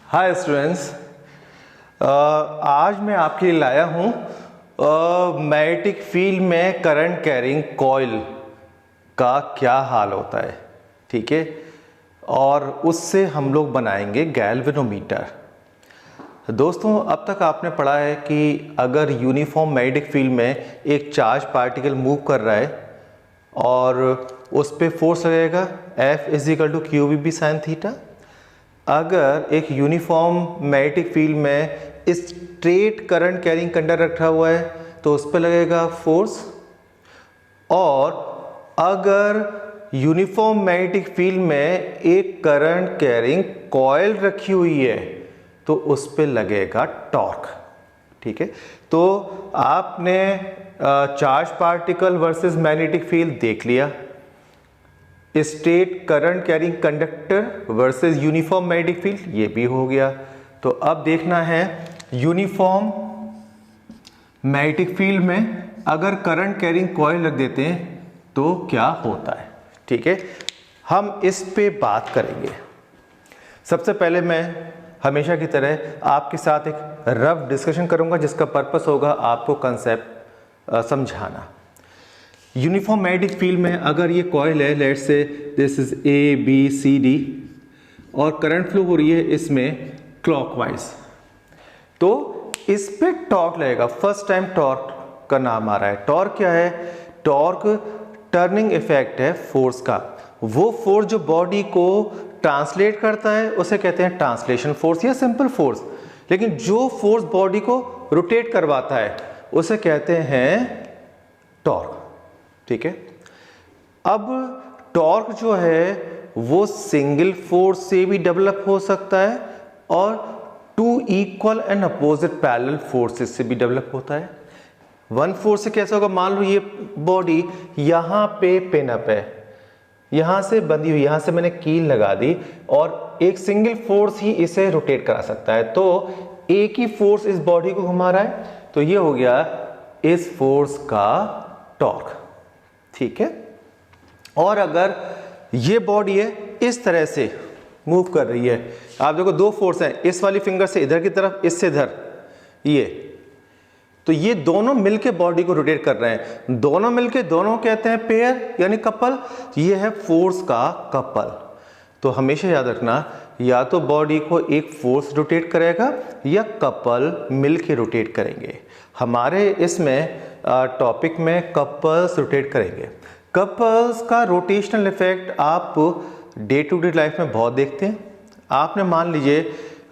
Hi students, आज मैं आपके लिए लाया हूँ मैग्नेटिक फील्ड में करंट कैरिंग कॉइल का क्या हाल होता है। ठीक है, और उससे हम लोग बनाएंगे गैल्वेनोमीटर। दोस्तों, अब तक आपने पढ़ा है कि अगर यूनिफॉर्म मैग्नेटिक फील्ड में एक चार्ज पार्टिकल मूव कर रहा है और उस पर फोर्स लगेगा F = QVB sin थीटा। अगर एक यूनिफॉर्म मैग्नेटिक फील्ड में स्ट्रेट करंट कैरिंग कंडक्टर रखा हुआ है तो उस पर लगेगा फोर्स, और अगर यूनिफॉर्म मैग्नेटिक फील्ड में एक करंट कैरिंग कॉइल रखी हुई है तो उस पर लगेगा टॉर्क। ठीक है, तो आपने charge particle versus magnetic field देख लिया, straight current carrying conductor versus uniform magnetic field ये भी हो गया। तो अब देखना है यूनिफॉर्म मैग्नेटिक फील्ड में अगर करंट कैरिंग कॉइल रख देते हैं तो क्या होता है। ठीक है, हम इस पे बात करेंगे। सबसे पहले मैं हमेशा की तरह आपके साथ एक रफ डिस्कशन करूंगा जिसका पर्पस होगा आपको कंसेप्ट समझाना। यूनिफॉर्म मैग्नेटिक फील्ड में अगर ये कॉइल है, let's say this is ABCD और करंट फ्लो हो रही है इसमें क्लॉकवाइज, तो इस पे टॉर्क लगेगा। फर्स्ट टाइम टॉर्क का नाम आ रहा है। टॉर्क क्या है? टॉर्क टर्निंग इफेक्ट है फोर्स का। वो फोर्स जो बॉडी को ट्रांसलेट करता है उसे कहते हैं ट्रांसलेशन फोर्स या सिंपल फोर्स, लेकिन जो फोर्स बॉडी को रोटेट करवाता है उसे कहते हैं टॉर्क। ठीक है, अब टॉर्क जो है वो सिंगल फोर्स से भी डेवलप हो सकता है और two equal and opposite parallel forces से भी डेवलप होता है। वन फोर्स से कैसे होगा? मान लो ये बॉडी यहाँ पे पिन अप है, यहाँ से बंधी हुई, यहाँ से मैंने कील लगा दी और एक सिंगल फोर्स ही इसे रोटेट करा सकता है, तो एक ही फोर्स इस बॉडी को घुमा रहा है, तो ये हो गया इस फोर्स का टॉर्क। ठीक है, और अगर ये बॉडी है इस तरह से मूव कर रही है, आप देखो दो फोर्स हैं, इस वाली फिंगर से इधर की तरफ, इससे इधर, ये, तो ये दोनों मिलके बॉडी को रोटेट कर रहे हैं। दोनों मिलके, दोनों कहते हैं पेयर यानी कपल, ये है फोर्स का कपल। तो हमेशा याद रखना, या तो बॉडी को एक फोर्स रोटेट करेगा या कपल मिलके रोटेट करेंगे। हमारे इसमें टॉपिक में कपल्स रोटेट करेंगे। कपल्स का रोटेशनल इफेक्ट आप डे टू डे लाइफ में बहुत देखते हैं। आपने मान लीजिए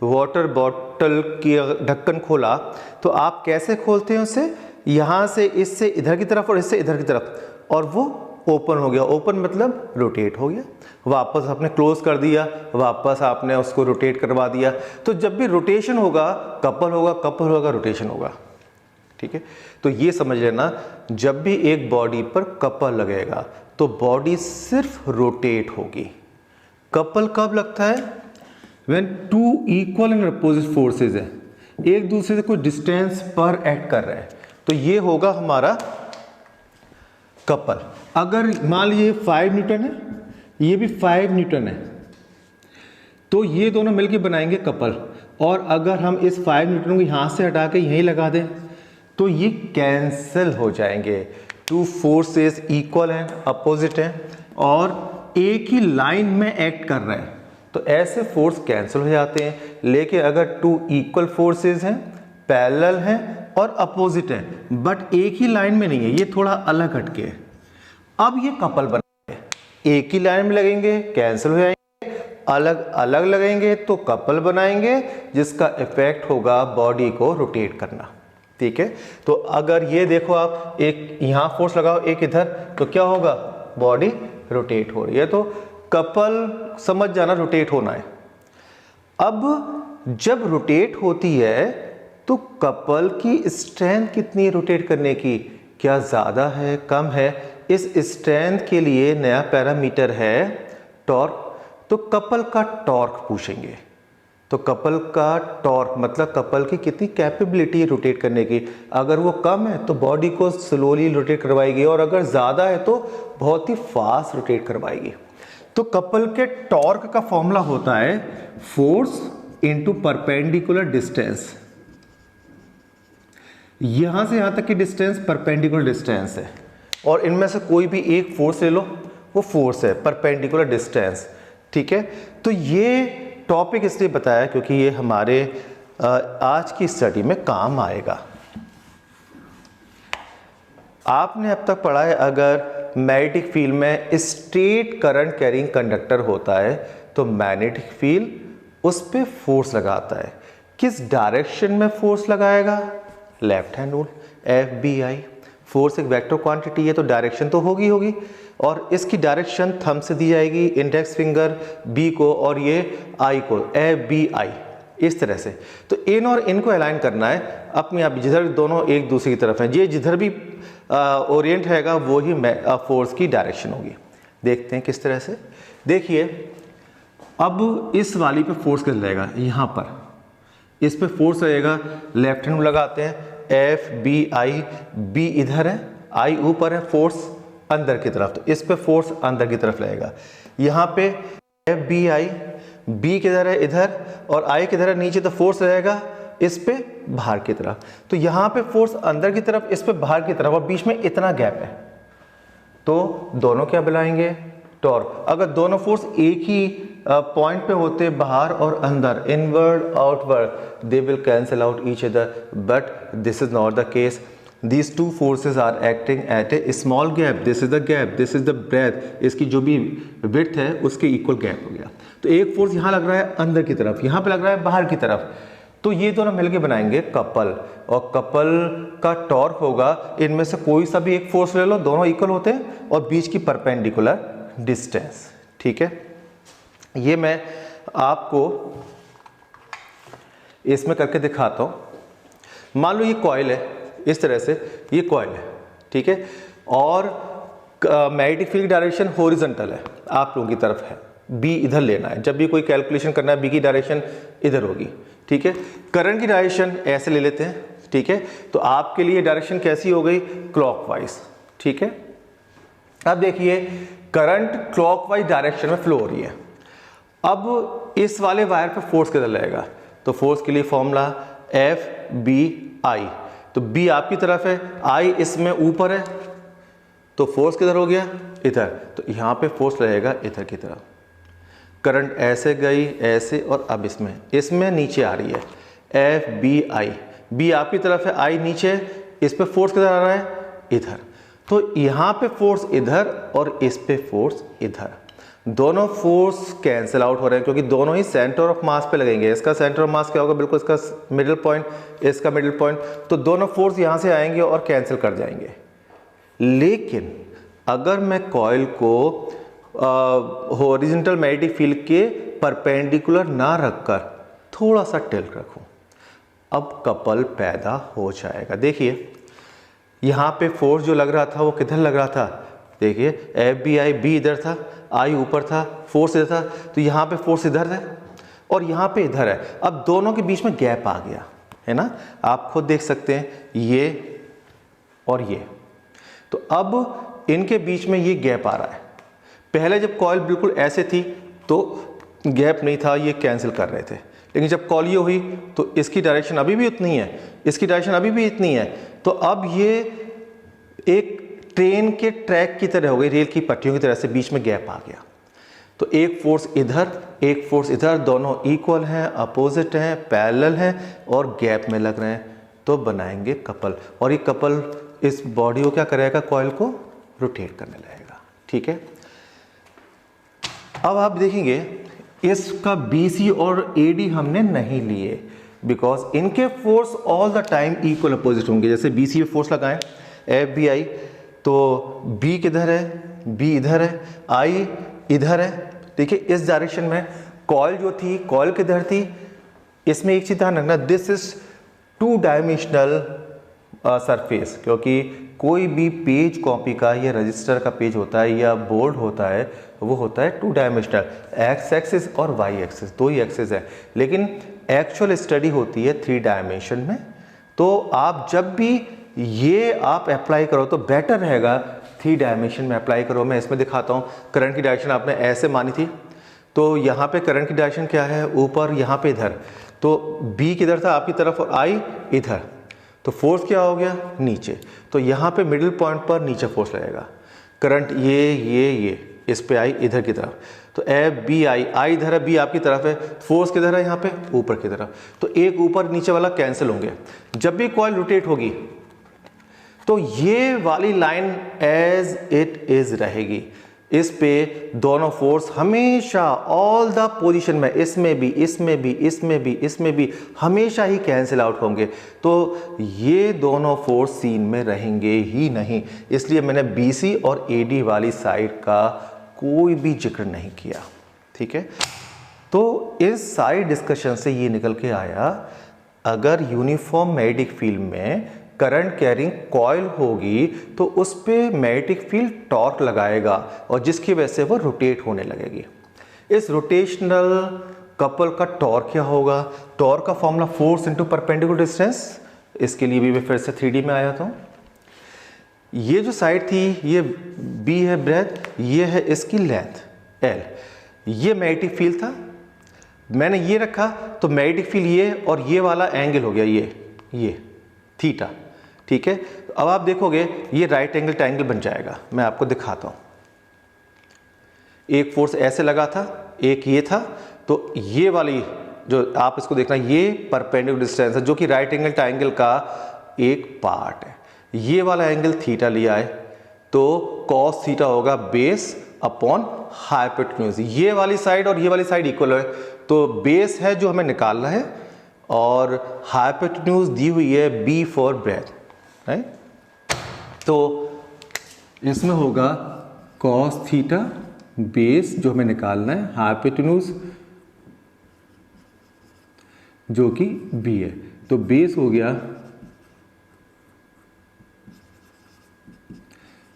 वाटर बॉटल की ढक्कन खोला तो आप कैसे खोलते हैं उसे? यहाँ से इससे इधर की तरफ और इससे इधर की तरफ, और वो ओपन हो गया। ओपन मतलब रोटेट हो गया। वापस आपने क्लोज कर दिया, वापस आपने उसको रोटेट करवा दिया। तो जब भी रोटेशन होगा कपल होगा, कपल होगा रोटेशन होगा। ठीक है, तो ये समझ लेना, जब भी एक बॉडी पर कपल लगेगा तो बॉडी सिर्फ रोटेट होगी। कपल कब लगता है? When two equal and opposite forces है, एक दूसरे से कोई डिस्टेंस पर एक्ट कर रहे हैं, तो ये होगा हमारा कपल। अगर मान लीजिए 5 न्यूटन है, ये भी 5 न्यूटन है, तो ये दोनों मिलकर बनाएंगे कपल। और अगर हम इस 5 न्यूटन को यहां से हटा के यहीं लगा दें तो ये कैंसिल हो जाएंगे। टू फोर्सेस इक्वल हैं, अपोजिट हैं और एक ही लाइन में एक्ट कर रहे हैं, तो ऐसे फोर्स कैंसिल हो जाते हैं। लेकिन अगर टू इक्वल फोर्सेस हैं, पैरेलल हैं और अपोजिट हैं, बट एक ही लाइन में नहीं है, ये थोड़ा अलग हटके है, अब ये कपल बनेंगे। एक ही लाइन में लगेंगे कैंसिल हो जाएंगे, अलग अलग लगेंगे तो कपल बनाएंगे, जिसका इफेक्ट होगा बॉडी को रोटेट करना। ठीक है, तो अगर ये देखो आप, एक यहां फोर्स लगाओ एक इधर, तो क्या होगा? बॉडी रोटेट हो रही है, तो कपल समझ जाना रोटेट होना है। अब जब रोटेट होती है तो कपल की स्ट्रेंथ कितनी है रोटेट करने की? क्या ज्यादा है, कम है? इस स्ट्रेंथ के लिए नया पैरामीटर है टॉर्क। तो कपल का टॉर्क पूछेंगे, तो कपल का टॉर्क मतलब कपल की कितनी कैपेबिलिटी है रोटेट करने की। अगर वो कम है तो बॉडी को स्लोली रोटेट करवाएगी, और अगर ज़्यादा है तो बहुत ही फास्ट रोटेट करवाएगी। तो कपल के टॉर्क का फॉर्मूला होता है फोर्स इंटू परपेंडिकुलर डिस्टेंस। यहां से यहां तक की डिस्टेंस परपेंडिकुलर डिस्टेंस है, और इनमें से कोई भी एक फोर्स ले लो, वो फोर्स है परपेंडिकुलर डिस्टेंस। ठीक है, तो ये टॉपिक इसलिए बताया क्योंकि ये हमारे आज की स्टडी में काम आएगा। आपने अब तक पढ़ा है, अगर मैग्नेटिक फील्ड में स्ट्रेट करंट कैरिंग कंडक्टर होता है तो मैग्नेटिक फील्ड उस पर फोर्स लगाता है। किस डायरेक्शन में फोर्स लगाएगा? Left hand rule, FBI। Force एक वेक्टर क्वांटिटी है तो डायरेक्शन तो होगी, और इसकी डायरेक्शन थंब से दी जाएगी, इंडेक्स फिंगर B को और ये I को, FBI, इस तरह से। तो इन और इन को अलाइन करना है अपने आप, जिधर दोनों एक दूसरे की तरफ हैं, ये जिधर भी ओरिएंट रहेगा वो ही फोर्स की डायरेक्शन होगी। देखते हैं किस तरह से। देखिए, अब इस वाली पे फोर्स कितना रहेगा? यहाँ पर इस पे फोर्स रहेगा, लेफ्ट हैंड लगाते हैं, FBI, B इधर है, I ऊपर है, फोर्स अंदर की तरफ, तो इस पे फोर्स अंदर की तरफ लगेगा। यहाँ पे FBI, B किधर है? इधर, और I किधर है? नीचे, तो फोर्स रहेगा इस पे बाहर की तरफ। तो यहाँ पे फोर्स अंदर की तरफ, इस पे बाहर की तरफ, और बीच में इतना गैप है, तो दोनों क्या बुलाएंगे? टॉर्क। अगर दोनों फोर्स एक ही पॉइंट पे होते, बाहर और अंदर, inward outward, they will cancel out each other, but this is not the case. These two forces are acting at a small gap. This is the gap, this is the breadth. इसकी जो भी width है उसके equal gap हो गया। तो एक force यहाँ लग रहा है अंदर की तरफ, यहाँ पे लग रहा है बाहर की तरफ, तो ये दोनों मिलके बनाएंगे कपल, और कपल का टॉर्क होगा, इनमें से कोई सा भी एक फोर्स ले लो, दोनों इक्वल होते हैं, और बीच की परपेंडिकुलर डिस्टेंस। ठीक है, ये मैं आपको इसमें करके दिखाता हूं। मान लो ये कॉइल है, इस तरह से ये कॉइल है, ठीक है, और मैग्नेटिक फील्ड डायरेक्शन हॉरिजॉन्टल है, आप लोगों की तरफ है, B इधर लेना है। जब भी कोई कैलकुलेशन करना है, B की डायरेक्शन इधर होगी। ठीक है, करंट की डायरेक्शन ऐसे ले लेते हैं। ठीक है, तो आपके लिए डायरेक्शन कैसी हो गई? क्लॉकवाइज। ठीक है, अब देखिए, करंट क्लॉकवाइज डायरेक्शन में फ्लो हो रही है। अब इस वाले वायर पे फोर्स किधर लगेगा? तो फोर्स के लिए फॉर्मूला FBI। तो B आपकी तरफ है, I इसमें ऊपर है, तो फोर्स किधर हो गया? इधर। तो यहाँ पे फोर्स लगेगा इधर की तरफ। करंट ऐसे गई, ऐसे, और अब इसमें नीचे आ रही है FBI। B आपकी तरफ है, I नीचे, इस पे फोर्स किधर आ रहा है? इधर। तो यहाँ पे फोर्स इधर और इस पे फोर्स इधर, दोनों फोर्स कैंसिल आउट हो रहे हैं क्योंकि दोनों ही सेंटर ऑफ मास पे लगेंगे। इसका सेंटर ऑफ मास क्या होगा? बिल्कुल इसका मिडिल पॉइंट, इसका मिडिल पॉइंट, तो दोनों फोर्स यहाँ से आएंगे और कैंसिल कर जाएंगे। लेकिन अगर मैं कॉइल को हॉरिजॉन्टल मैग्नेटिक फील्ड के परपेंडिकुलर ना रखकर थोड़ा सा टिल्ट रखूं, अब कपल पैदा हो जाएगा। देखिए, यहाँ पे फोर्स जो लग रहा था वो किधर लग रहा था? देखिए, FBI, B इधर था, I ऊपर था, फोर्स इधर था, तो यहाँ पे फोर्स इधर है और यहाँ पे इधर है। अब दोनों के बीच में गैप आ गया है ना, आप खुद देख सकते हैं, ये और ये। तो अब इनके बीच में ये गैप आ रहा है। पहले जब कॉइल बिल्कुल ऐसे थी तो गैप नहीं था, ये कैंसिल कर रहे थे, लेकिन जब कॉइल ये हुई तो इसकी डायरेक्शन अभी भी उतनी है, इसकी डायरेक्शन अभी भी इतनी है। तो अब ये एक ट्रेन के ट्रैक की तरह हो गई, रेल की पटरियों की तरह से, बीच में गैप आ गया। तो एक फोर्स इधर, एक फोर्स इधर, दोनों इक्वल हैं, अपोजिट हैं, पैरेलल हैं और गैप में लग रहे हैं, तो बनाएंगे कपल। और ये कपल इस बॉडी को क्या करेगा? कॉइल को रोटेट करने लगेगा। ठीक है, अब आप देखेंगे इसका BC और AD हमने नहीं लिए, बिकॉज इनके force all the time equal opposite होंगे। जैसे BC पे फोर्स लगाएं FBI, तो B किधर है? B इधर है, I इधर है। देखिए, इस डायरेक्शन में कॉइल जो थी, कॉइल किधर थी? इसमें एक चीज ध्यान रखना, दिस इज 2 डायमेंशनल सरफेस, क्योंकि कोई भी पेज कॉपी का या रजिस्टर का पेज होता है या बोर्ड होता है, वो होता है 2 डायमेंशनल, एक्स एक्सिस और वाई एक्सिस, 2 ही एक्सिस है। लेकिन एक्चुअल स्टडी होती है 3 डायमेंशन में। तो आप जब भी ये आप अप्लाई करो तो बेटर रहेगा 3 डायमेंशन में अप्लाई करो। मैं इसमें दिखाता हूँ, करंट की डायरेक्शन आपने ऐसे मानी थी, तो यहाँ पे करंट की डायरेक्शन क्या है, ऊपर, यहाँ पे इधर, तो B किधर था आपकी तरफ और I इधर, तो फोर्स क्या हो गया, नीचे। तो यहाँ पे मिडिल पॉइंट पर नीचे फोर्स लगेगा, करंट ये इस पे आई इधर की तरफ, तो FBI, I इधर है, B आपकी तरफ है, फोर्स किधर है, यहाँ पे ऊपर की तरफ, तो एक ऊपर नीचे वाला कैंसिल होंगे। जब भी कॉइल रोटेट होगी तो ये वाली लाइन एज इट इज रहेगी, इस पे दोनों फोर्स हमेशा ऑल द पोजीशन में, इसमें भी, इसमें भी, इसमें भी, इसमें भी हमेशा ही कैंसिल आउट होंगे। तो ये दोनों फोर्स सीन में रहेंगे ही नहीं, इसलिए मैंने BC और AD वाली साइड का कोई भी जिक्र नहीं किया। ठीक है, तो इस सारी डिस्कशन से ये निकल के आया, अगर यूनिफॉर्म मैग्नेटिक फील्ड में करंट कैरिंग कॉइल होगी तो उस पे मैग्नेटिक फील्ड टॉर्क लगाएगा और जिसकी वजह से वो रोटेट होने लगेगी। इस रोटेशनल कपल का टॉर्क क्या होगा, टॉर्क का formula force into perpendicular distance. इसके लिए भी मैं फिर से 3D में आया था। ये जो साइड थी ये B है ब्रेथ, ये है इसकी लेंथ L, ये मैग्नेटिक फील्ड था, मैंने ये रखा तो मैग्नेटिक फील्ड ये और ये वाला एंगल हो गया ये थीटा। ठीक है, अब आप देखोगे ये राइट एंगल ट्रायंगल बन जाएगा। मैं आपको दिखाता हूं, एक फोर्स ऐसे लगा था, एक ये था, तो ये वाली जो आप इसको देखना, ये परपेंडिकुलर डिस्टेंस है जो कि राइट एंगल ट्रायंगल का एक पार्ट है। ये वाला एंगल थीटा लिया है तो कॉस थीटा होगा बेस अपॉन हाइपोटेन्यूज। ये वाली साइड और ये वाली साइड इक्वल है, तो बेस है जो हमें निकालना है और हाइपोटेन्यूज दी हुई है B फॉर ब्रेथ है, तो इसमें होगा कॉस थीटा बेस जो हमें निकालना है, हाइपोटेन्यूज जो कि B है, तो बेस हो गया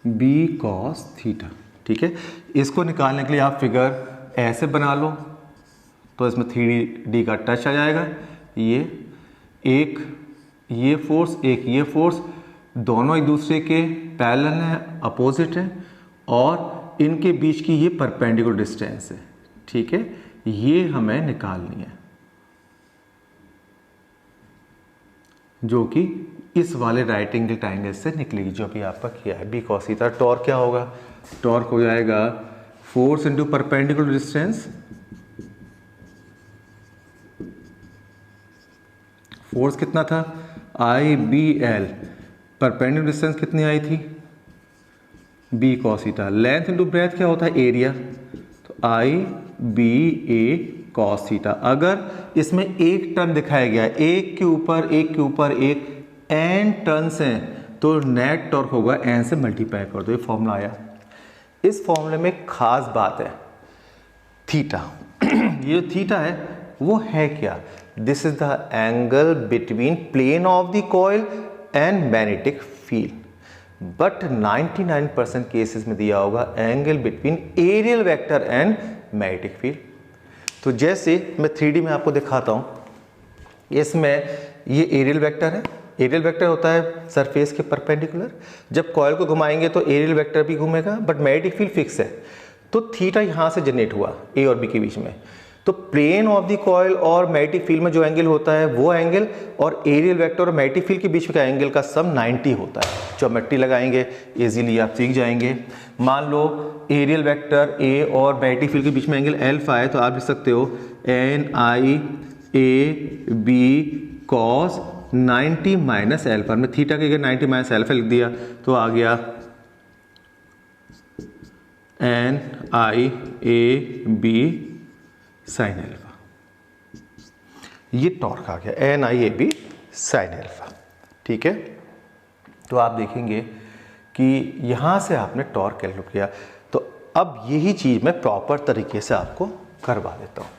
B कॉस थीटा। ठीक है, इसको निकालने के लिए आप फिगर ऐसे बना लो तो इसमें 3D का टच आ जाएगा। एक ये फोर्स, एक ये फोर्स, दोनों एक दूसरे के पैरेलल हैं, अपोजिट हैं, और इनके बीच की ये परपेंडिकुलर डिस्टेंस है। ठीक है, ये हमें निकालनी है जो कि इस वाले राइट एंगल ट्रायंगल से निकलेगी जो अभी आपका किया है B cos थीटा। टॉर्क क्या होगा, टॉर्क हो जाएगा force into perpendicular distance, force कितना था IBL, परपेंडिकुलर डिस्टेंस कितनी आई थी B cos theta, length into breadth क्या होता है एरिया, तो IBA cos थीटा। अगर इसमें एक टर्न दिखाया गया है, एक के ऊपर एक n टर्न्स हैं, तो नेट टॉर्क होगा n से मल्टीप्लाई कर दो, ये फॉर्मूला आया। इस फॉर्मूले में एक खास बात है थीटा। ये जो थीटा है वो है क्या, this is the angle between plane of the coil and magnetic field, but 99% cases में दिया होगा angle between areal vector and magnetic field. तो जैसे मैं 3D में आपको दिखाता हूं, इसमें ये एरियल वेक्टर है, एरियल वेक्टर होता है सरफेस के परपेंडिकुलर, जब कॉइल को घुमाएंगे तो एरियल वेक्टर भी घूमेगा, बट मैग्नेटिक फील्ड फिक्स है, तो थीटा यहाँ से जनरेट हुआ ए और बी के बीच में, तो प्लेन ऑफ द कॉइल और मैग्नेटिक फील्ड में जो एंगल होता है वो एंगल और एरियल वेक्टर और मैग्नेटिक फील्ड के बीच में का एंगल का सम 90 होता है। ज्योमेट्री लगाएंगे इजीली आप सीख जाएंगे। मान लो एरियल वेक्टर ए और मैग्नेटिक फील्ड के बीच में एंगल अल्फा है, तो आप लिख सकते हो NIAB cos 90 माइनस एल्फा, में थीटा के 90 माइनस एल्फा लिख दिया तो आ गया NIAB साइन एल्फा। ये टॉर्क आ गया NIAB साइन एल्फा। ठीक है, तो आप देखेंगे कि यहाँ से आपने टॉर्क कैलकुलेट किया, तो अब यही चीज़ मैं प्रॉपर तरीके से आपको करवा देता हूँ।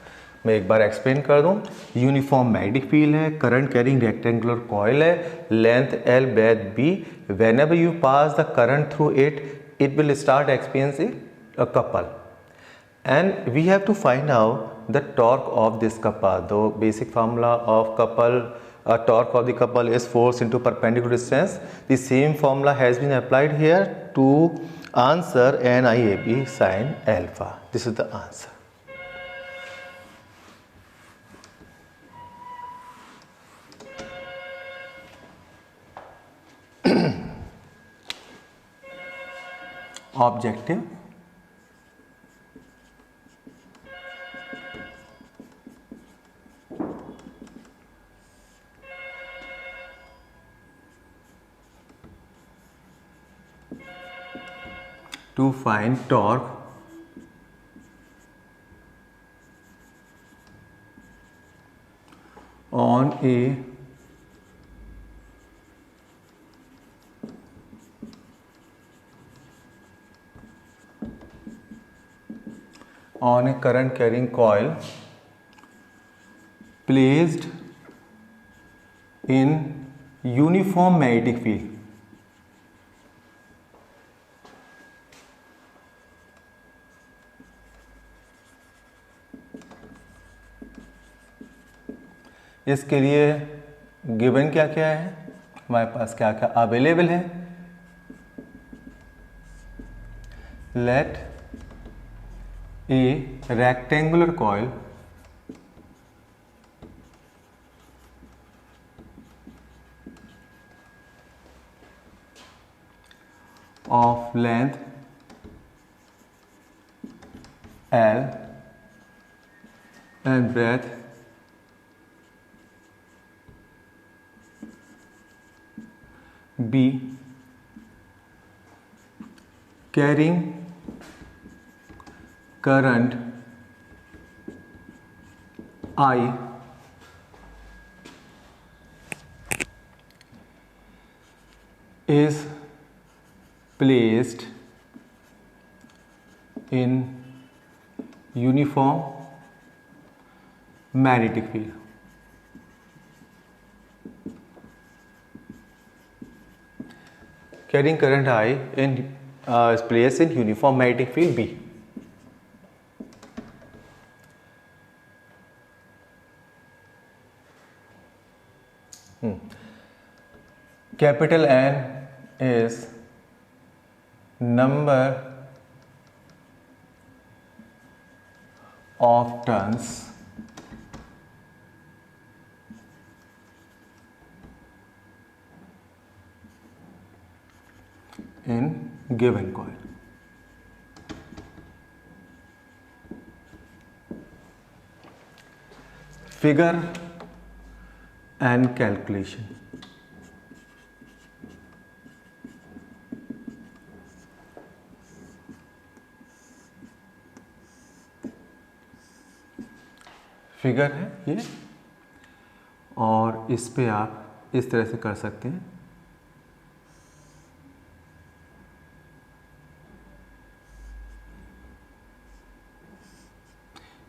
मैं एक बार एक्सप्लेन कर दूँ। यूनिफॉर्म मैग्नेटिक फील्ड है, करंट कैरिंग रेक्टेंगुलर कॉइल है, length L breadth B, whenever you pass the current through it, it will start experiencing a couple, and we have to find out the torque of this couple. The basic formula of couple, torque of the couple is force into perpendicular distance. The same formula has been applied here to answer NIAB sin alpha. This is the answer. Objective to find torque on a current carrying coil placed in uniform magnetic field. इसके लिए given क्या क्या है, हमारे पास क्या क्या available है। Let a rectangular coil of length L and breadth B carrying current I is placed in uniform magnetic field. Carrying current I is placed in uniform magnetic field B. Capital N is number of turns in given coil. Figure and calculation. Figure है ये, और इस पे आप इस तरह से कर सकते हैं।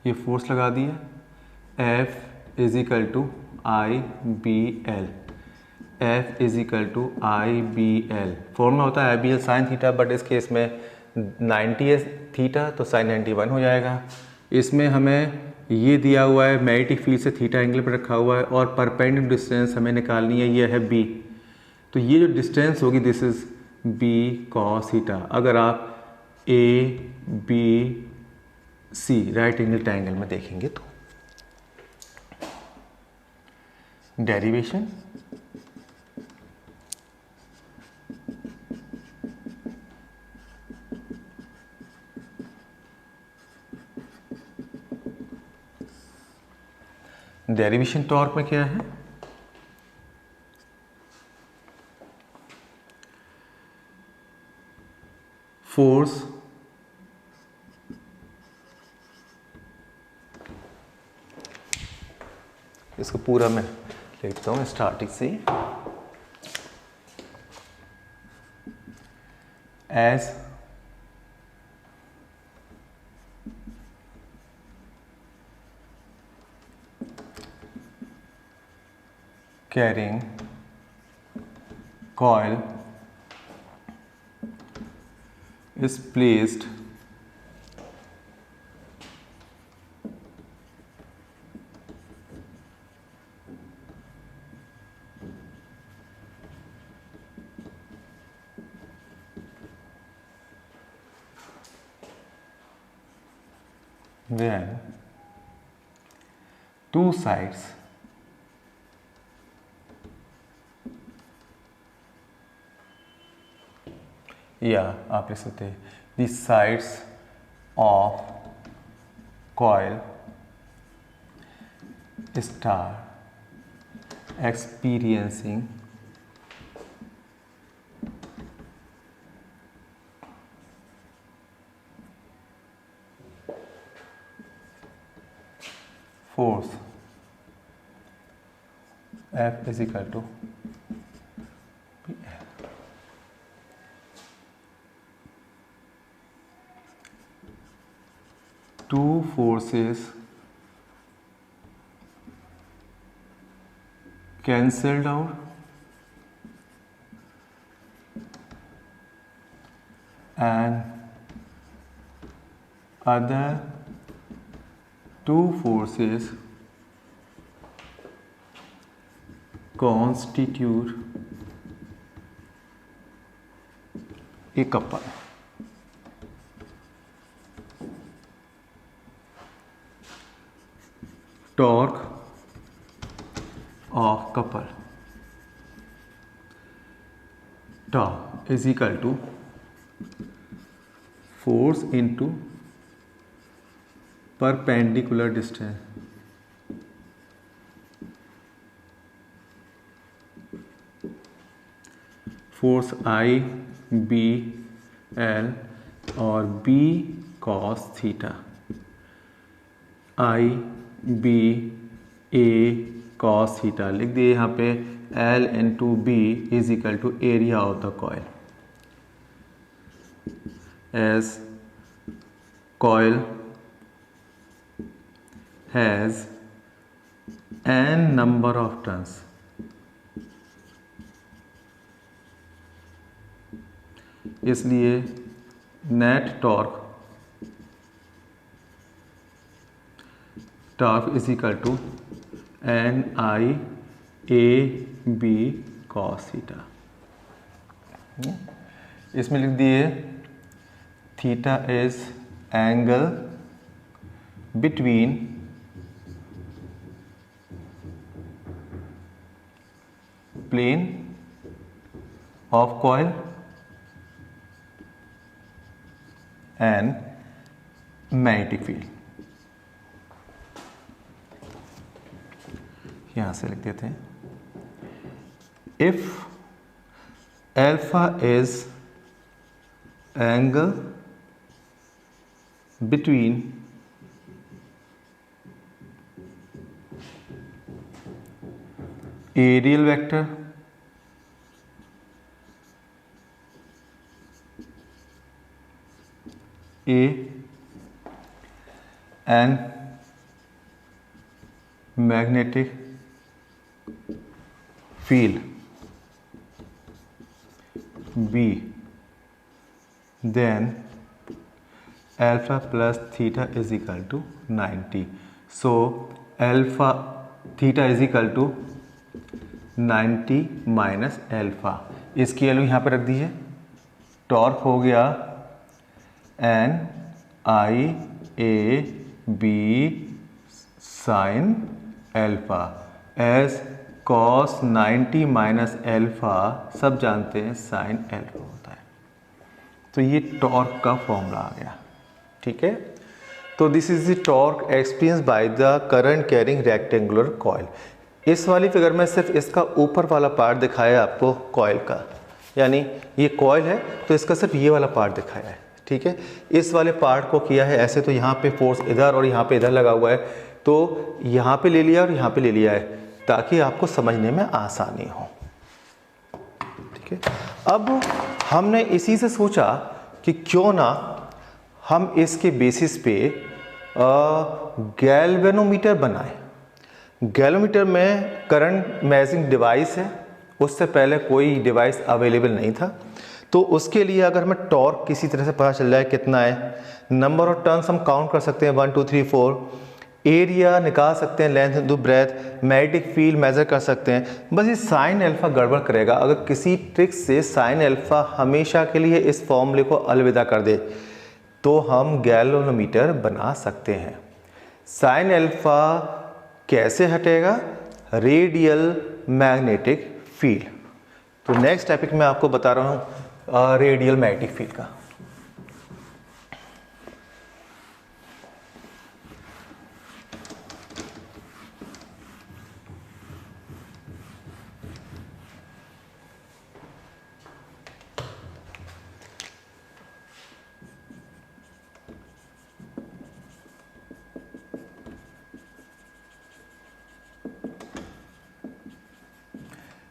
ये फोर्स लगा दिया, F is equal to I B L, F is equal to I B L. Formula होता है I B L sine theta, but इस केस में 90 है थीटा तो साइन 91 हो जाएगा। इसमें हमें ये दिया हुआ है मैग्नेटिक फील्ड से थीटा एंगल पर रखा हुआ है, और परपेंडिकुलर डिस्टेंस हमें निकालनी है, ये है b। तो ये जो डिस्टेंस होगी this is b cos theta. अगर आप a b c right angle triangle में देखेंगे तो डेरिवेशन डेरिवेशन टॉर्क में क्या है, फोर्स इसको पूरा मैं लिखता हूं स्टार्टिंग से, as carrying coil is placed when two sides या आप लिख सकते हैं the sides of coil star experiencing force F is equal to PL. Two forces cancelled out and other two forces constitute a couple. Torque of couple tau is equal to force into perpendicular distance force I B L और B cos theta I B A cos theta लिख दिए यहाँ पे L into B is equal to area of the coil as coil has n number of turns इसलिए net torque is equal to N I A B cos theta. इसमें लिख दिए theta is angle between plane of coil and magnetic field. यहां से लिख देते हैं if alpha is angle between areal vector A and magnetic field B, then alpha plus theta is equal to 90. So alpha theta is equal to 90 minus alpha। इसकी value यहाँ पर रख दी है। टॉर्क हो गया N I A B sine alpha as cos 90 minus alpha सब जानते हैं साइन एल्फा होता है। तो ये टॉर्क का फॉर्मूला आ गया। ठीक है, तो this is the torque experience by the current carrying rectangular coil. इस वाली फिगर में सिर्फ इसका ऊपर वाला पार्ट दिखाया आपको कॉइल का, यानी ये कॉइल है तो इसका सिर्फ ये वाला पार्ट दिखाया है। ठीक है, इस वाले पार्ट को किया है ऐसे, तो यहाँ पे फोर्स इधर और यहाँ पे इधर लगा हुआ है, तो यहाँ पे ले लिया और यहाँ पे ले लिया है ताकि आपको समझने में आसानी हो। ठीक है, अब हमने इसी से सोचा कि क्यों ना हम इसके बेसिस पे गैल्वेनोमीटर बनाएं। गैल्वेनोमीटर में करंट मेजरिंग डिवाइस है, उससे पहले कोई डिवाइस अवेलेबल नहीं था, तो उसके लिए अगर हमें टॉर्क किसी तरह से पता चल जाए कितना है, नंबर ऑफ टर्न्स हम काउंट कर सकते हैं 1 2 3 4, एरिया निकाल सकते हैं, length into breadth, magnetic field measure कर सकते हैं। बस ये साइन अल्फा गड़बड़ करेगा। अगर किसी ट्रिक से साइन अल्फा हमेशा के लिए इस फॉर्मूले को अलविदा कर दे तो हम गैल्वेनोमीटर बना सकते हैं। साइन अल्फा कैसे हटेगा? Radial magnetic field. तो नेक्स्ट टॉपिक मैं आपको बता रहा हूँ रेडियल मैग्नेटिक फील्ड का।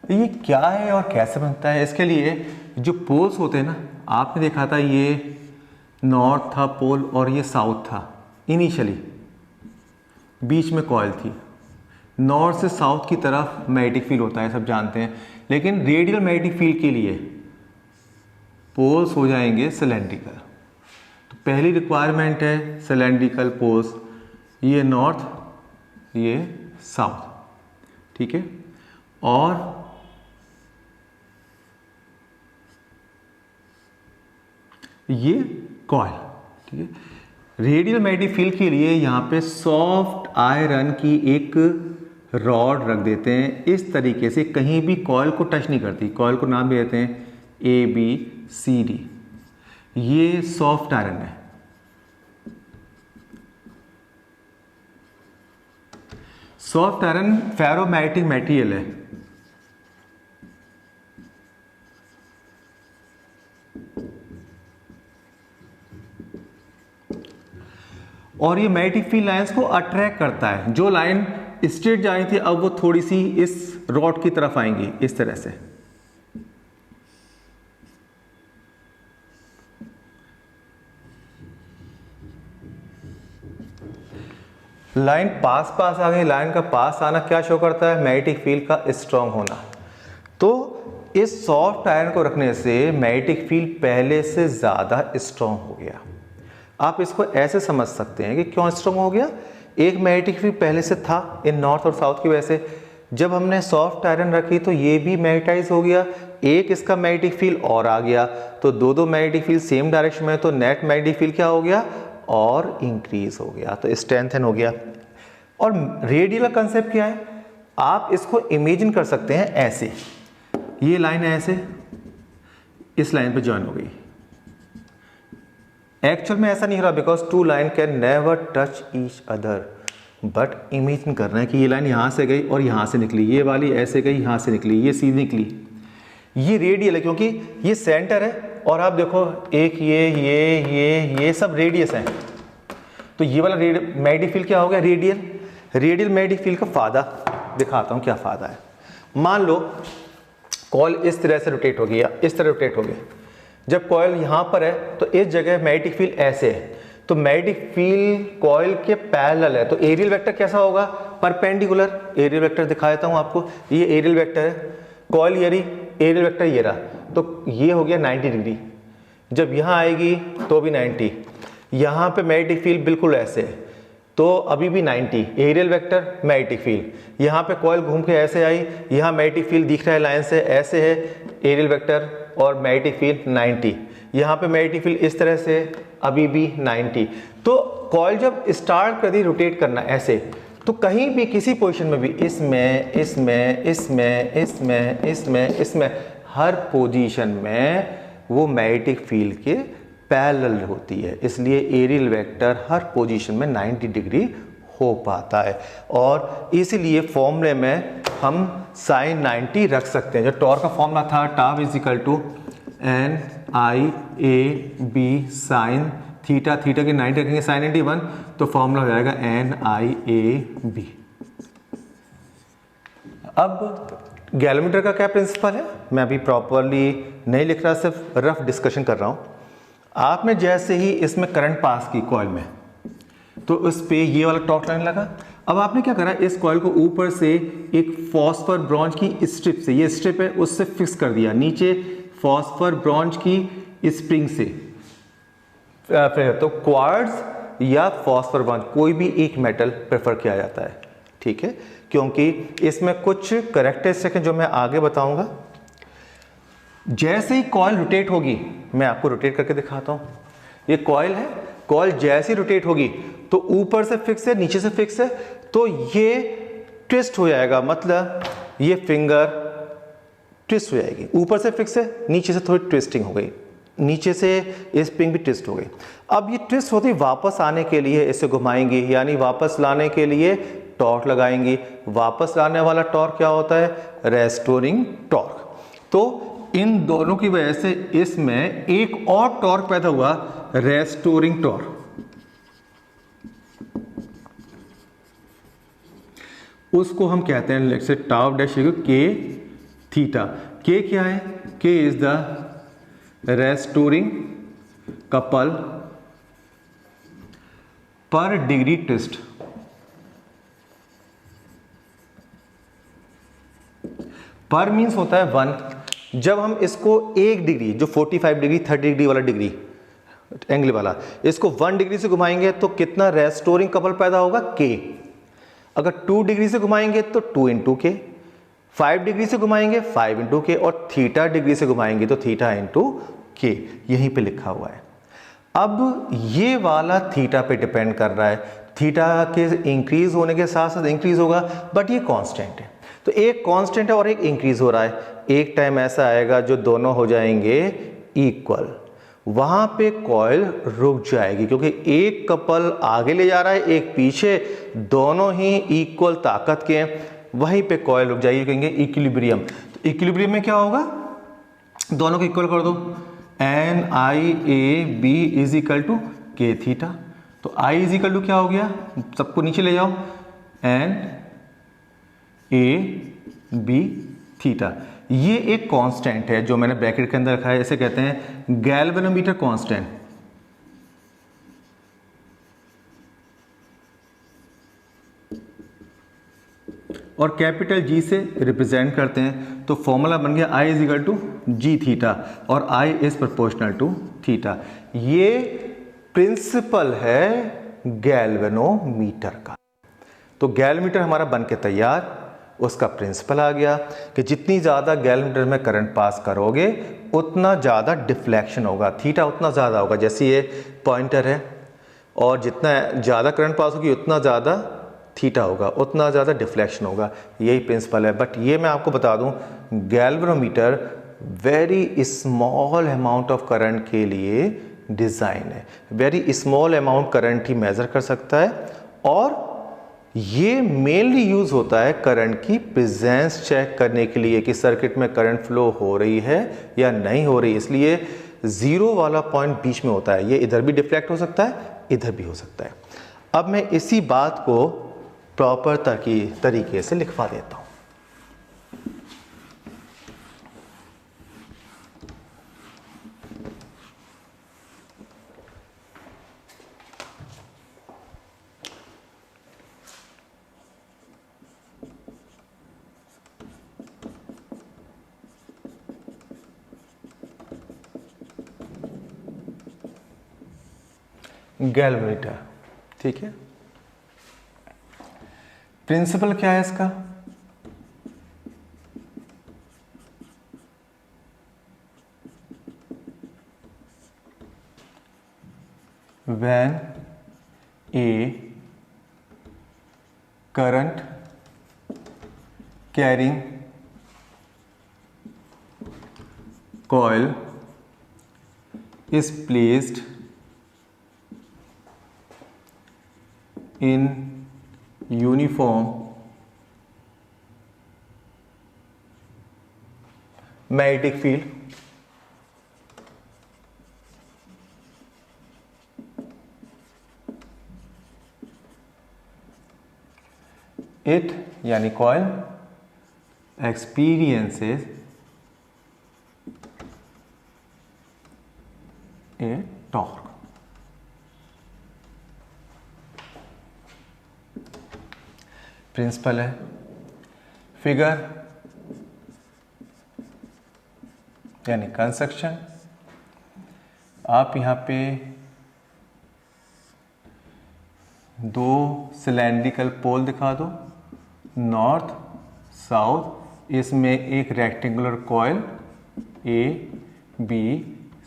ये क्या है और कैसे बनता है? इसके लिए जो पोल्स होते हैं ना, आपने देखा था ये नॉर्थ था पोल और ये साउथ था इनिशियली, बीच में कॉइल थी। नॉर्थ से साउथ की तरफ मैग्नेटिक फील्ड होता है, सब जानते हैं। लेकिन रेडियल मैग्नेटिक फील्ड के लिए पोल्स हो जाएंगे सिलेंड्रिकल। तो पहली रिक्वायरमेंट है सिलेंड्रिकल पोल्स, ये नॉर्थ ये साउथ, ठीक है। और ये कॉइल, ठीक है। रेडियल मैग्नेटिक फील्ड के लिए यहाँ पे सॉफ्ट आयरन की एक रॉड रख देते हैं इस तरीके से, कहीं भी कॉइल को टच नहीं करती। कॉइल को नाम भी देते हैं ABCD। ये सॉफ्ट आयरन है। सॉफ्ट आयरन फेरोमैग्नेटिक मटेरियल है। और ये मैग्नेटिक फील्ड लाइंस को अट्रैक्ट करता है। जो लाइन स्ट्रेट जा रही थी अब वो थोड़ी सी इस रॉड की तरफ आएंगी इस तरह से। लाइन पास पास आ गई। लाइन का पास आना क्या शो करता है? मैग्नेटिक फील्ड का स्ट्रांग होना। तो इस सॉफ्ट आयरन को रखने से मैग्नेटिक फील्ड पहले से ज्यादा स्ट्रांग हो गया। आप इसको ऐसे समझ सकते हैं कि क्यों स्ट्रांग हो गया। एक मैग्नेटिक फील्ड पहले से था इन नॉर्थ और साउथ की वजह से, जब हमने सॉफ्ट आयरन रखी तो ये भी मैग्नेटाइज हो गया। एक इसका मैग्नेटिक फील्ड और आ गया, तो दो मैग्नेटिक फील्ड सेम डायरेक्शन में, तो नेट मैग्नेटिक फील्ड क्या हो गया? और इंक्रीज हो गया, तो स्ट्रेंथन हो गया। और रेडियल का कंसेप्ट क्या है? आप इसको इमेजिन कर सकते हैं ऐसे, ये लाइन है ऐसे, इस लाइन पे ज्वाइन हो गई। एक्चुअल में ऐसा नहीं हो रहा, because two line can never touch each other, but imagine कर रहे हैं कि ये लाइन यहाँ से गई और यहाँ से निकली, ये वाली ऐसे गई यहाँ से निकली, ये सीधी निकली। ये रेडियल है क्योंकि ये सेंटर है। और आप देखो एक ये सब रेडियस हैं। तो ये वाला मैग्नेटिक फील्ड क्या हो गया? रेडियल। रेडियल मैग्नेटिक फील्ड का फायदा दिखाता हूँ क्या फायदा है। मान लो कॉइल इस तरह से रोटेट हो गई या इस तरह रोटेट हो गई। जब कॉइल यहाँ पर है तो इस जगह मैग्नेटिक फील्ड ऐसे है, तो मैग्नेटिक फील्ड कॉइल के पैरेलल है। तो एरियल वेक्टर कैसा होगा? परपेंडिकुलर। एरियल वेक्टर दिखा देता हूँ आपको, ये एरियल वेक्टर है, कॉइल ये रही, एरियल वेक्टर ये रहा, तो ये हो गया 90 डिग्री। जब यहाँ आएगी तो भी 90। यहाँ पे मैग्नेटिक फील्ड बिल्कुल ऐसे है तो अभी भी 90, एरियल वेक्टर मैग्नेटिक फील्ड। यहाँ पे कॉइल घूम के ऐसे आई, यहाँ मैग्नेटिक फील्ड दिख रहा है लाइन से ऐसे है, एरियल वेक्टर और मैग्नेटिक फील्ड 90। यहाँ पे मैग्नेटिक फील्ड इस तरह से अभी भी 90। तो कॉइल जब स्टार्ट कर दी रोटेट करना ऐसे, तो कहीं भी किसी पोजीशन में भी इसमें हर पोजीशन में वो मैग्नेटिक फील्ड के पैरेलल होती है। इसलिए एरियल वेक्टर हर पोजीशन में 90 डिग्री हो पाता है। और इसीलिए फॉर्मूले में हम साइन 90 रख सकते हैं। जो टॉर्क का फॉर्मूला था tau is equal to NIAB sine theta, theta के 90 रखेंगे साइन 91, तो फॉर्मूला हो जाएगा NIAB। अब गैलोमीटर का क्या प्रिंसिपल है, मैं अभी प्रॉपरली नहीं लिख रहा, सिर्फ रफ डिस्कशन कर रहा हूँ। आपने जैसे ही इसमें करंट पास की कॉइल में, तो उस पे ये वाला टॉर्क लाइन लगा। अब आपने क्या करा, इस कॉइल को ऊपर से एक फॉस्फर ब्रॉन्ज की स्ट्रिप से, ये स्ट्रिप है उससे फिक्स कर दिया, नीचे फॉस्फर ब्रॉन्ज की स्प्रिंग से। तो क्वार्ट्ज या फॉस्फर ब्रॉन्ज कोई भी एक मेटल प्रेफर किया जाता है, ठीक है, क्योंकि इसमें कुछ कैरेक्टरिस्टिक हैं जो मैं आगे बताऊंगा। जैसे ही कॉइल रोटेट होगी, मैं आपको रोटेट करके दिखाता हूं। ये कॉइल है, कॉइल जैसे ही रोटेट होगी तो ऊपर से फिक्स है, नीचे से फिक्स है, तो ये ट्विस्ट हो जाएगा। मतलब ये फिंगर ट्विस्ट हो जाएगी, ऊपर से फिक्स है, नीचे से थोड़ी ट्विस्टिंग हो गई, नीचे से स्प्रिंग भी ट्विस्ट हो गई। अब ये ट्विस्ट होती वापस आने के लिए इसे घुमाएंगी, यानी वापस लाने के लिए टॉर्क लगाएंगी। वापस लाने वाला टॉर्क क्या होता है? Restoring torque. तो इन दोनों की वजह से इसमें एक और टॉर्क पैदा हुआ, रेस्टोरिंग टॉर्क। उसको हम कहते हैं लेट्स से टाउ डैश के थीटा। के क्या है? के इज द रेस्टोरिंग कपल पर डिग्री ट्विस्ट। पर मीन्स होता है 1। जब हम इसको 1 डिग्री, जो 45 डिग्री 30 डिग्री वाला डिग्री एंगल वाला, इसको 1 डिग्री से घुमाएंगे तो कितना रेस्टोरिंग कपल पैदा होगा? के। अगर 2 डिग्री से घुमाएंगे तो 2 इंटू के, 5 डिग्री से घुमाएंगे 5 इंटू के, और थीटा डिग्री से घुमाएंगे तो थीटा इंटू के। यहीं पे लिखा हुआ है। अब ये वाला थीटा पे डिपेंड कर रहा है, थीटा के इंक्रीज होने के साथ साथ इंक्रीज होगा, बट ये कांस्टेंट है। तो एक कांस्टेंट है और एक इंक्रीज हो रहा है। एक टाइम ऐसा आएगा जो दोनों हो जाएंगे इक्वल, वहां पे कॉइल रुक जाएगी, क्योंकि एक कपल आगे ले जा रहा है, एक पीछे, दोनों ही इक्वल ताकत के हैं, वहीं पे कॉइल रुक जाएगी, कहेंगे इक्विलिब्रियम। तो इक्विलिब्रियम में क्या होगा? दोनों को इक्वल कर दो, N I A B is equal to K theta. तो आई इज इक्वल टू क्या हो गया? सबको नीचे ले जाओ, एन ए बी थीटा। ये एक कांस्टेंट है जो मैंने ब्रैकेट के अंदर रखा है, इसे कहते हैं गैल्वेनोमीटर कांस्टेंट। और कैपिटल जी से रिप्रेजेंट करते हैं, तो फॉर्मूला बन गया I is equal to G theta, और I is proportional to theta. ये प्रिंसिपल है गैल्वेनोमीटर का। तो गैल्वेनोमीटर हमारा बन के तैयार, उसका प्रिंसिपल आ गया कि जितनी ज़्यादा गैल्वेनोमीटर में करंट पास करोगे उतना ज़्यादा डिफ्लेक्शन होगा, थीटा उतना ज़्यादा होगा। जैसे ये पॉइंटर है, और जितना ज़्यादा करंट पास होगी उतना ज़्यादा थीटा होगा, उतना ज़्यादा डिफ्लेक्शन होगा। यही प्रिंसिपल है। बट ये मैं आपको बता दूं, galvanometer very small amount of current के लिए डिज़ाइन है। वेरी स्मॉल अमाउंट करंट ही मेज़र कर सकता है, और ये मेनली यूज़ होता है करंट की प्रेजेंस चेक करने के लिए कि सर्किट में करंट फ्लो हो रही है या नहीं हो रही। इसलिए ज़ीरो वाला पॉइंट बीच में होता है, ये इधर भी डिफ्लेक्ट हो सकता है, इधर भी हो सकता है। अब मैं इसी बात को प्रॉपर तरीके से लिखवा देता हूं। गैल्वेनोमीटर, ठीक है। प्रिंसिपल क्या है इसका? when a current carrying coil is placed in uniform magnetic field, it यानी coil experiences a torque। Principle है। फिगर यानी कंस्ट्रक्शन, आप यहाँ पे दो सिलेंड्रिकल पोल दिखा दो, नॉर्थ साउथ, इसमें एक rectangular coil A B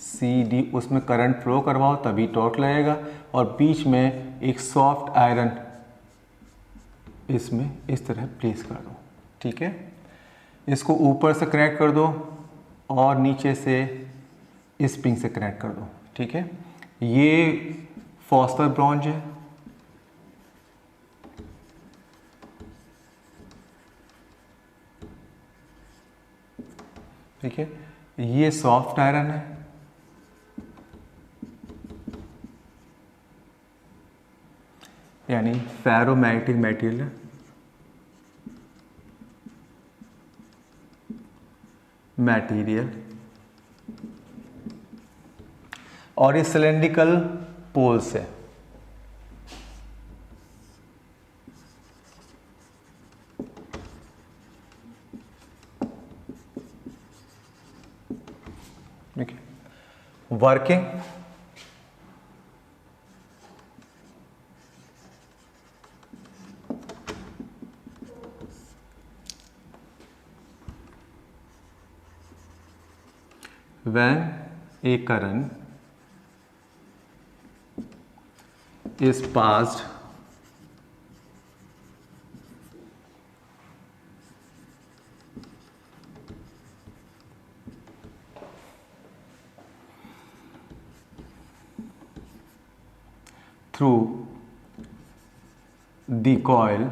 C D, उसमें करंट फ्लो करवाओ तभी टॉर्क लगेगा, और बीच में एक सॉफ्ट आयरन, इसमें इस तरह प्लेस कर दो, ठीक है। इसको ऊपर से कनेक्ट कर दो और नीचे से इस पिन से कनेक्ट कर दो, ठीक है। ये फॉस्फर ब्रॉन्ज है, ठीक है। ये सॉफ्ट आयरन है, यानी फेरोमैग्नेटिक मटेरियल, और ये सिलेंड्रिकल पोल्स है। ठीक है, working when a current is passed through the coil,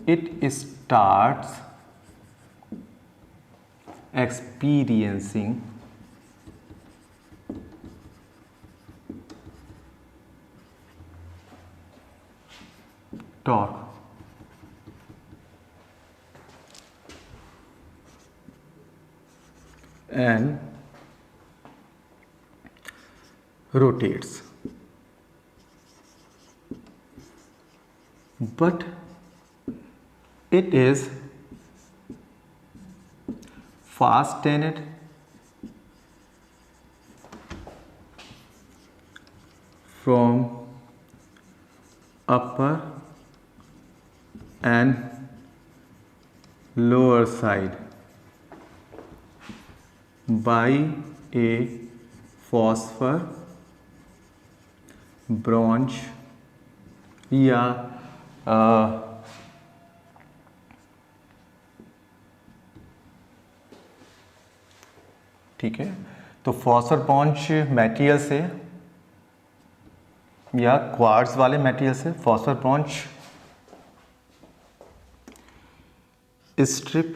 it starts experiencing torque, and rotates. But it is fastened from upper and lower side by a phosphor bronze या ठीक है। तो phosphor bronze material से या quartz वाले material से phosphor bronze strip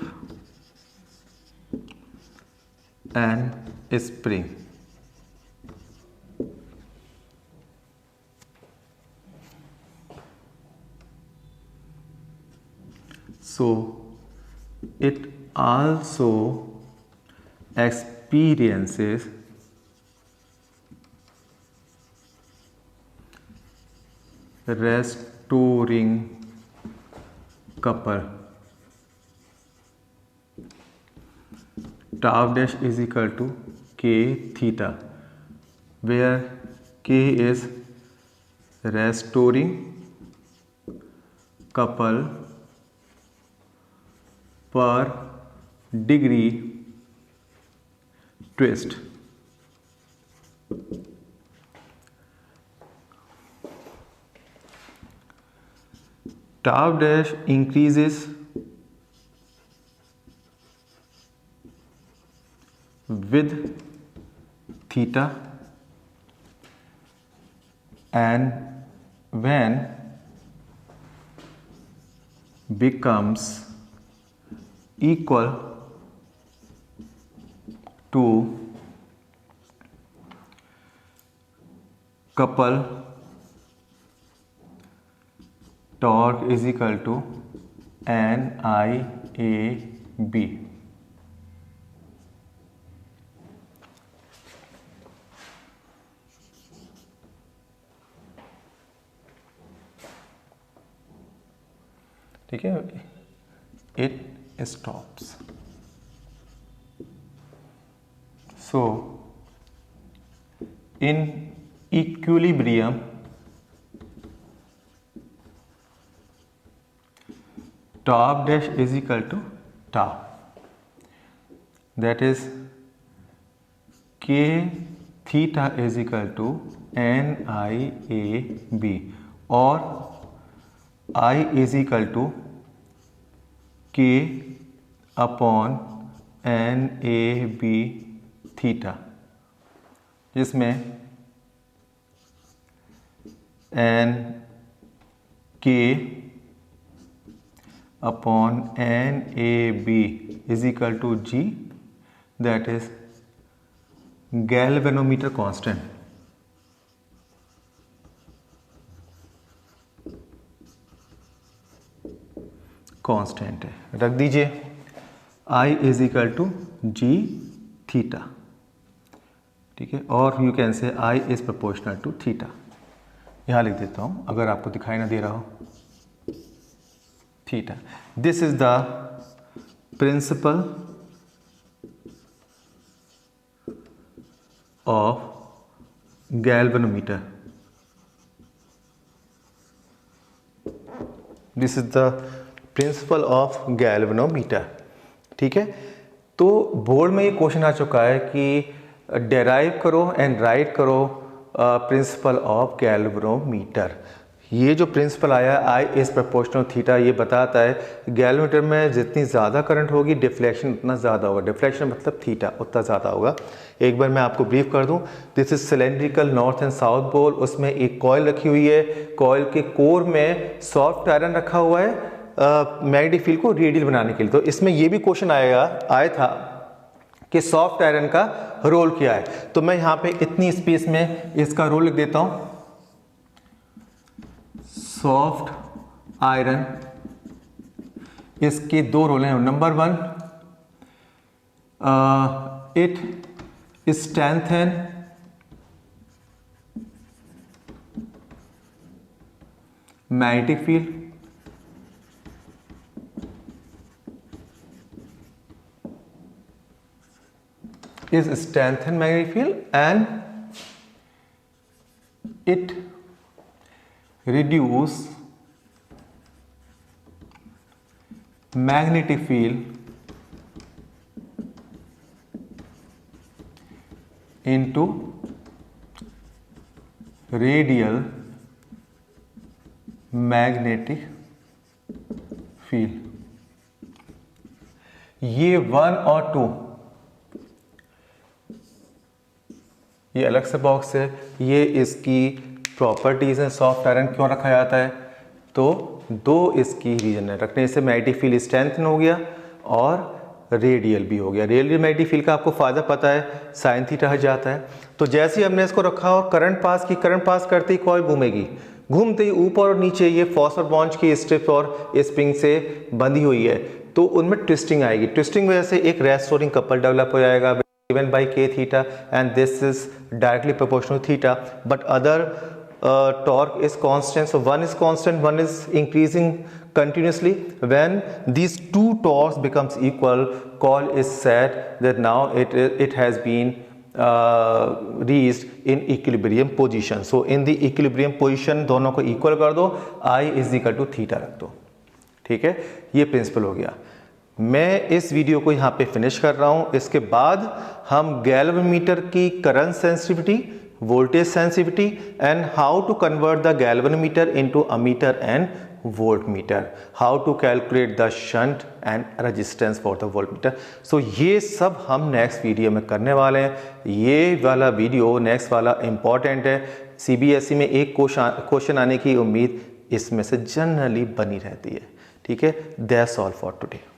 and spring, so it also experiences restoring couple. Tau dash is equal to k theta, where k is restoring couple per degree twist. Tau dash increases with theta, and when becomes equal to couple, torque is equal to NIAB. ठीक है, it stops. So in equilibrium, tau dash is equal to tau, that is k theta is equal to NIAB, or I is equal to K upon N A B theta, जिसमें N K upon N A B is equal to G, that is galvanometer constant. Constant है, रख दीजिए I is equal to G theta, ठीक है, और you can say I is proportional to theta. यहाँ लिख देता हूँ अगर आपको दिखाई ना दे रहा हो, theta. This is the principle of galvanometer. This is the principle of galvanometer, ठीक है। तो बोर्ड में ये क्वेश्चन आ चुका है कि डेराइव करो एंड राइट करो प्रिंसिपल ऑफ गैल्वेनोमीटर। ये जो प्रिंसिपल आया आई इज प्रोपोर्शनल थीटा, ये बताता है गैल्वेनोमीटर में जितनी ज़्यादा करंट होगी डिफ्लेक्शन उतना ज़्यादा होगा। डिफ्लेक्शन मतलब थीटा उतना ज़्यादा होगा। एक बार मैं आपको ब्रीफ कर दूं, this is cylindrical north and south pole. उसमें एक कॉइल रखी हुई है, कॉइल के कोर में सॉफ्ट आयरन रखा हुआ है मैग्नेटिक फील्ड को रेडियल बनाने के लिए। तो इसमें ये भी क्वेश्चन आया था कि सॉफ्ट आयरन का रोल क्या है। तो मैं यहाँ पे इतनी स्पेस में इसका रोल लिख देता हूँ। सॉफ्ट आयरन, इसके दो रोल हैं। Number one, it strengthen magnetic field, is strengthen magnetic field and it reduce magnetic field into radial magnetic field। ये 1 और 2 ये अलग से बॉक्स है, ये इसकी प्रॉपर्टीज़ हैं। सॉफ्ट आयरन क्यों रखा जाता है, तो दो इसकी रीजन है रखने से मैग्नेटिक फील्ड स्ट्रेंथन हो गया और रेडियल भी हो गया। रेडियल मैग्नेटिक फील्ड का आपको फ़ायदा पता है, साइन थीटा हट जाता है। तो जैसे ही हमने इसको रखा और करंट पास की, करंट पास करते ही कॉइल घूमेगी, घूमते ही ऊपर और नीचे ये फॉस्फर बॉन्ड की स्ट्रिप और स्प्रिंग से बंधी हुई है, तो उनमें ट्विस्टिंग आएगी। ट्विस्टिंग वजह से एक रेस्टोरिंग कपल डेवलप हो जाएगा given by k theta, and this is directly proportional theta, but other torque is constant. So one is constant, one is increasing continuously. When these two torques becomes equal, coil is said that now it has been reached in equilibrium position. So in the equilibrium position दोनों को equal कर दो, I is equal to theta रख दो, ठीक है। ये principal हो गया। मैं इस वीडियो को यहाँ पे फिनिश कर रहा हूँ। इसके बाद हम गैल्वेनोमीटर की current sensitivity, voltage sensitivity and how to convert the galvanometer into ammeter and voltmeter, how to calculate the shunt and resistance for the voltmeter. So ये सब हम नेक्स्ट वीडियो में करने वाले हैं। ये वाला वीडियो नेक्स्ट वाला इम्पॉर्टेंट है। CBSE में एक क्वेश्चन आने की उम्मीद इसमें से जनरली बनी रहती है, ठीक है। That's all for today.